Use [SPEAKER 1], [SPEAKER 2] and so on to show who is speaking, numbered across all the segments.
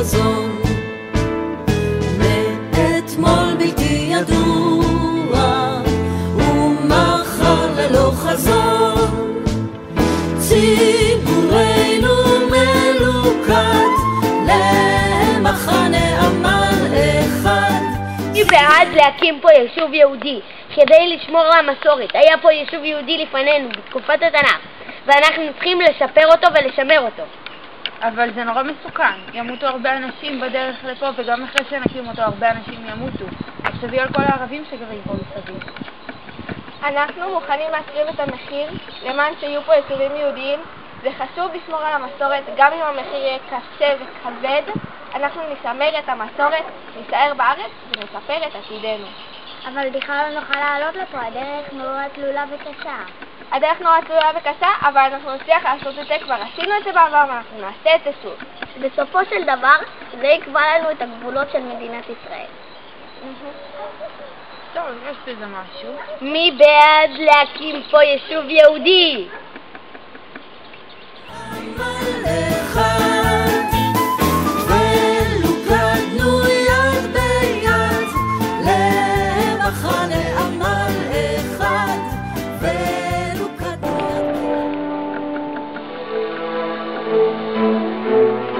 [SPEAKER 1] חזון, מאתמול בלתי ידוע ומחר ללא חזון, ציבורנו מלוכד למחנה עמל אחד.
[SPEAKER 2] אני בעד להקים פה יישוב יהודי כדי לשמור על המסורת. היה פה יישוב יהודי לפנינו בתקופת התנ"ך, ואנחנו צריכים לשפר אותו ולשמר אותו.
[SPEAKER 3] אבל זה נורא מסוכן, ימותו הרבה אנשים בדרך לפה, וגם אחרי שנקים אותו הרבה אנשים ימותו. תחשבי על כל הערבים שגרים פה מסביב.
[SPEAKER 4] אנחנו מוכנים להקריב את המחיר למען שיהיו פה יישובים יהודיים. זה חשוב לשמור על המסורת, גם אם המחיר יהיה קשה וכבד. אנחנו נשמר את המסורת, נשאר בארץ ונשפר את עתידנו.
[SPEAKER 2] אבל בכלל לא נוכל לעלות לפה, הדרך נורא תלולה וקשה.
[SPEAKER 4] הדרך נורא תלולה וקשה, אבל אנחנו נצליח לעשות את זה. כבר עשינו את זה בעבר ואנחנו נעשה את זה שוב.
[SPEAKER 2] בסופו של דבר זה יקבע לנו את הגבולות של מדינת ישראל.
[SPEAKER 3] טוב, יש בזה משהו.
[SPEAKER 2] מי בעד להקים פה יישוב יהודי?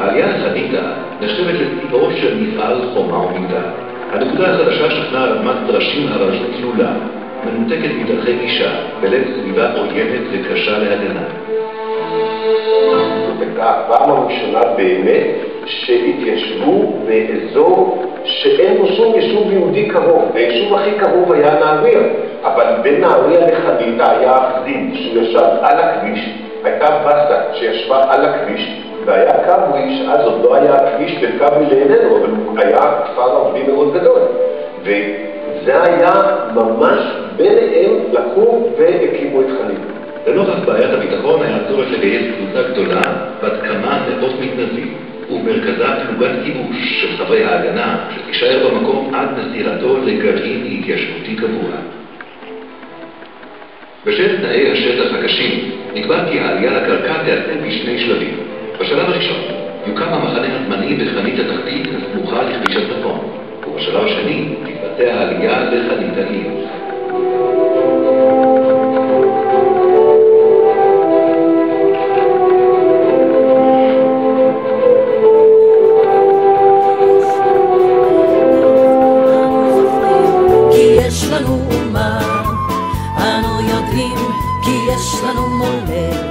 [SPEAKER 5] העלייה לחניתה נחשבת לשיאו של מפעל חומה ומגדל. הנקודה החדשה שכנה על אדמת דרשים הרשות תלולה, מנותקת מדרכי גישה, בלב סביבה עוינת וקשה להגנה.
[SPEAKER 6] זאת הייתה הפעם הראשונה באמת שהתיישבו באזור שאין בו שום יישוב יהודי קרוב. היישוב הכי קרוב היה נהריה, אבל בין נהריה לחניתה היה אכזיב שהוא ישב על הכביש, הייתה בסה שישבה על הכביש, והיה כברי, שאז עוד לא היה הכביש בין כברי לעינינו, אבל הוא היה כפר ערבי מאוד גדול. וזה היה ממש ביניהם לקום והקימו את חניתה.
[SPEAKER 5] לנוכח בעיית הביטחון היה צורך לגייס קבוצה גדולה בת כמה מאות מתנדבים, ובמרכזה פלוגת כיבוש של חברי ההגנה שתישאר במקום עד מסירתו לגרעין התיישבותי קבוע. בשל תנאי השטח הקשים נקבע כי העלייה לקרקע תיעשה בשני שלבים. בשלב הראשון יוקם המחנה הזמני בחנית התחתית הסמוכה לכביש הצפון, ובשלב השני תתבצע העלייה לחנית העיר.
[SPEAKER 1] יש לנו אומה, אנו יודעים כי יש לנו מולדת.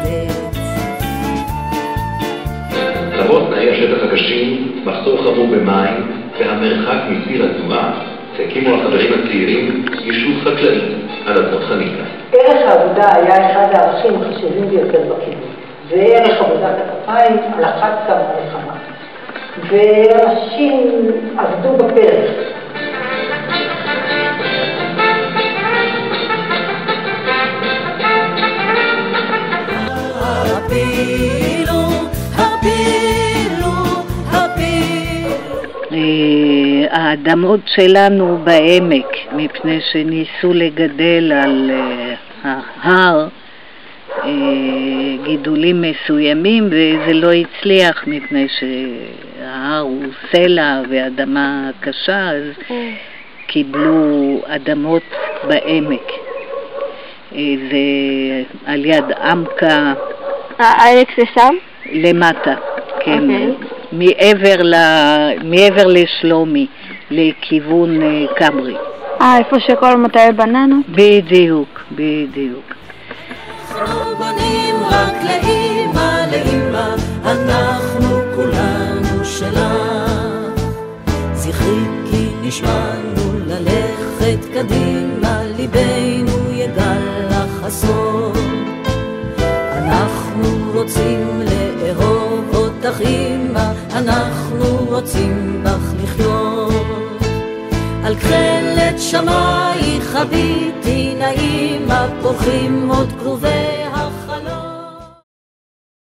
[SPEAKER 5] למרות תנאי השטח הקשים, מחסור חמור במים והמרחק מסיר התנועה, הקימו החברים הצעירים יישוב חקלאי על אדמות חניתה.
[SPEAKER 7] ערך העבודה היה אחד הערכים החשובים ביותר בקיבוץ. וערך עבודת הכפיים על אחת כמה וכמה. ואנשים עבדו בפרק.
[SPEAKER 8] האדמות שלנו בעמק, מפני שניסו לגדל על ההר גידולים מסוימים, וזה לא הצליח מפני שההר הוא סלע ואדמה קשה, אז קיבלו אדמות בעמק. זה על יד עמקה.
[SPEAKER 4] העמק זה שם?
[SPEAKER 8] למטה, כן. מעבר לשלומי, לכיוון קברי.
[SPEAKER 4] איפה שכל מטעי בננה?
[SPEAKER 8] בדיוק, בדיוק.
[SPEAKER 1] אנחנו בונים רק לאמא, לאמא, אנחנו כולנו שלה. זכרי כי נשמענו ללכת קדימה, ליבנו יגל לחסון. אנחנו רוצים לאהוב אותך אמא, אנחנו רוצים בך לחיות. על כחלת שמייך הביטי נעימה, פורחים עוד כרובי